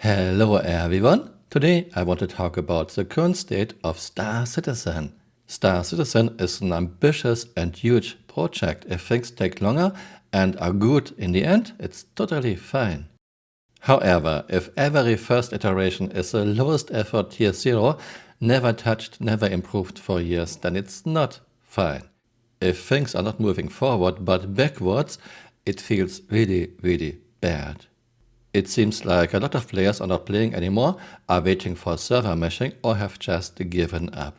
Hello everyone! Today I want to talk about the current state of Star Citizen. Star Citizen is an ambitious and huge project. If things take longer and are good in the end, it's totally fine. However, if every first iteration is the lowest effort tier 0, never touched, never improved for years, then it's not fine. If things are not moving forward but backwards, it feels really, really bad. It seems like a lot of players are not playing anymore, are waiting for server meshing or have just given up.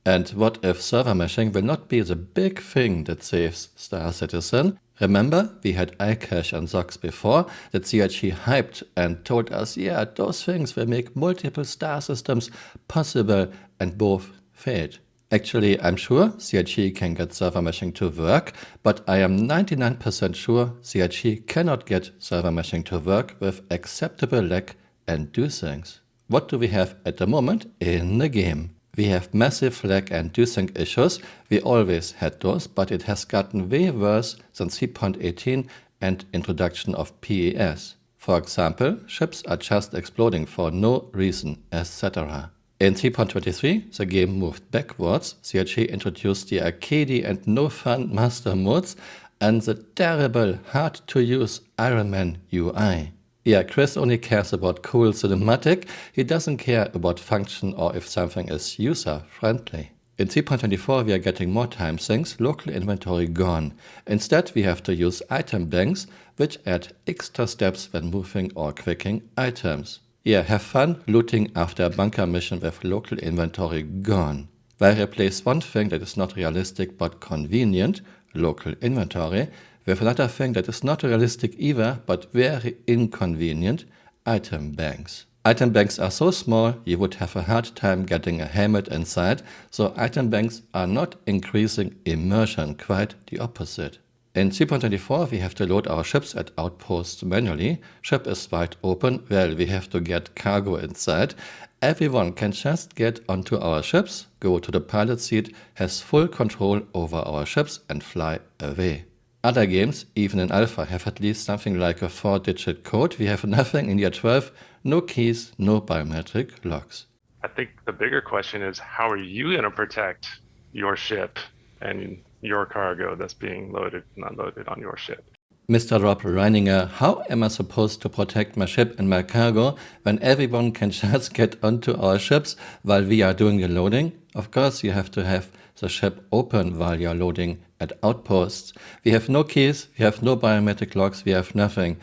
And what if server meshing will not be the big thing that saves Star Citizen? Remember, we had iCache and Zox before that CRG hyped and told us, yeah, those things will make multiple star systems possible, and both failed. Actually, I'm sure CRG can get server meshing to work, but I am 99% sure CRG cannot get server meshing to work with acceptable lag and do things. What do we have at the moment in the game? We have massive lag and do-sync issues. We always had those, but it has gotten way worse than 3.18 and introduction of PES. For example, ships are just exploding for no reason, etc. In 3.23, the game moved backwards. CRG introduced the arcadey and no-fun master modes and the terrible, hard-to-use Iron Man UI. Yeah, Chris only cares about cool cinematic, he doesn't care about function or if something is user-friendly. In 3.24 we are getting more time sinks, local inventory gone. Instead we have to use item banks, which add extra steps when moving or quicking items. Yeah, have fun looting after a bunker mission with local inventory gone. Why replace one thing that is not realistic but convenient, local inventory, with another thing that is not realistic either, but very inconvenient, item banks. Item banks are so small, you would have a hard time getting a helmet inside, so item banks are not increasing immersion, quite the opposite. In 3.24 we have to load our ships at outposts manually. Ship is wide open, well, we have to get cargo inside. Everyone can just get onto our ships, go to the pilot seat, has full control over our ships and fly away. Other games, even in alpha, have at least something like a 4-digit code. We have nothing in year 12, no keys, no biometric locks. I think the bigger question is, how are you going to protect your ship and your cargo that's being loaded and unloaded on your ship? Mr. Rob Reininger, how am I supposed to protect my ship and my cargo when everyone can just get onto our ships while we are doing the loading? Of course, you have to have the ship open while you're loading at outposts. We have no keys, we have no biometric locks, we have nothing.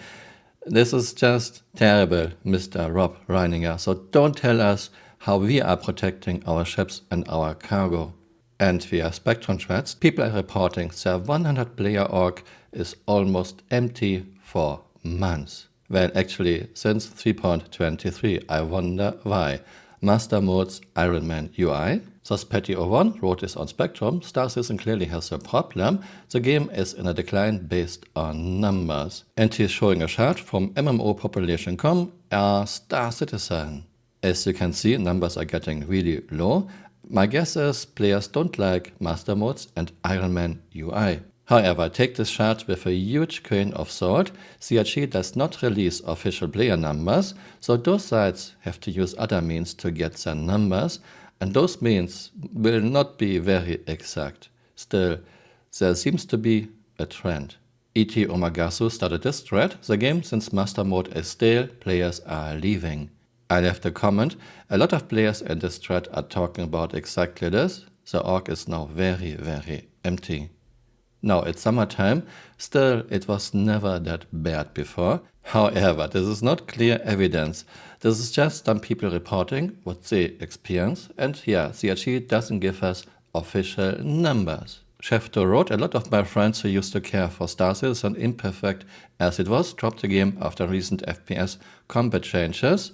This is just terrible, Mr. Rob Reininger. So don't tell us how we are protecting our ships and our cargo. And via Spectrum threads, people are reporting their 100 player org is almost empty for months. Well, actually, since 3.23, I wonder why. Master modes Iron Man UI. Suspetty01 wrote this on Spectrum. Star Citizen clearly has a problem. The game is in a decline based on numbers. And he's showing a chart from MMOpopulation.com, Star Citizen. As you can see, numbers are getting really low. My guess is players don't like master modes and Iron Man UI. However, take this chart with a huge grain of salt. CRG does not release official player numbers, so those sites have to use other means to get their numbers, and those means will not be very exact. Still, there seems to be a trend. E.T. Omagasu started this thread. The game, since master mode is stale, players are leaving. I left a comment. A lot of players in this thread are talking about exactly this. The org is now very, very empty. Now it's summertime, still it was never that bad before. However, this is not clear evidence. This is just some people reporting what they experience, and yeah, CRG doesn't give us official numbers. Chefto wrote, a lot of my friends who used to care for Star Citizen, imperfect as it was, dropped the game after recent FPS combat changes,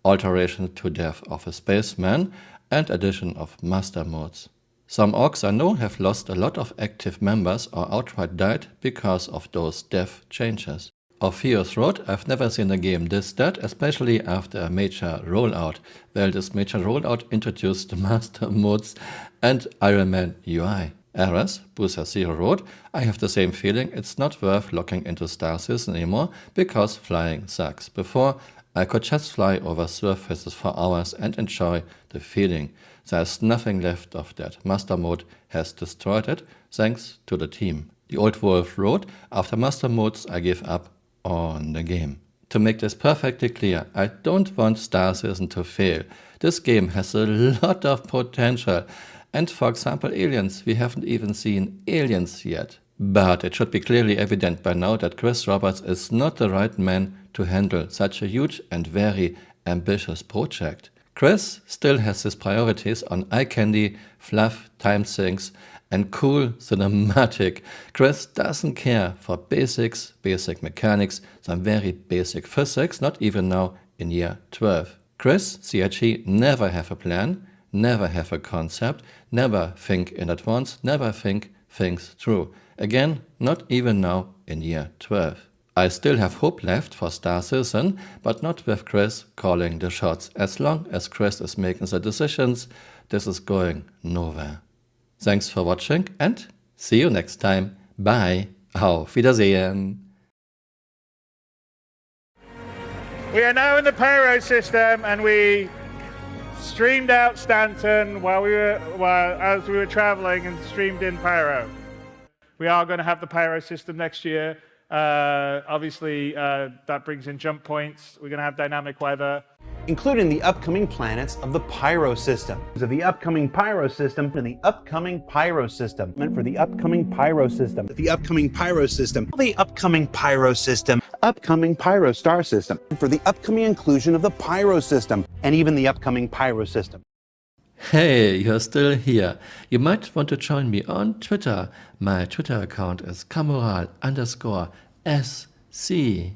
alteration to death of a spaceman, and addition of master modes. Some orgs I know have lost a lot of active members or outright died because of those death changes. Orpheus wrote, I've never seen a game this dead, especially after a major rollout. Well, this major rollout introduced the master modes and Iron Man UI. Eras, Booster Zero wrote, I have the same feeling, it's not worth locking into Star Citizen anymore because flying sucks. Before, I could just fly over surfaces for hours and enjoy the feeling. There's nothing left of that. Master mode has destroyed it, thanks to the team. The old wolf wrote, after master modes I give up on the game. To make this perfectly clear, I don't want Star Citizen to fail. This game has a lot of potential. And for example, aliens, we haven't even seen aliens yet. But it should be clearly evident by now that Chris Roberts is not the right man to handle such a huge and very ambitious project. Chris still has his priorities on eye candy, fluff, time sinks, and cool cinematic. Chris doesn't care for basics, basic mechanics, some very basic physics, not even now in year 12. Chris, CRG, never have a plan, never have a concept, never think in advance, never think things through. Again, not even now in year 12. I still have hope left for Star Citizen, but not with Chris calling the shots. As long as Chris is making the decisions, this is going nowhere. Thanks for watching and see you next time. Bye. Auf Wiedersehen. We are now in the Pyro system, and we streamed out Stanton as we were traveling and streamed in Pyro. We are going to have the Pyro system next year. Obviously, that brings in jump points. We're going to have dynamic weather, including the upcoming planets of the Pyro system. Of the upcoming Pyro system, and the upcoming Pyro system, meant for the upcoming Pyro system, the upcoming Pyro system, the upcoming Pyro system, upcoming Pyro star system, for the upcoming inclusion of the Pyro system, and even the upcoming Pyro system. Hey, you're still here. You might want to join me on Twitter. My Twitter account is Camural_SC.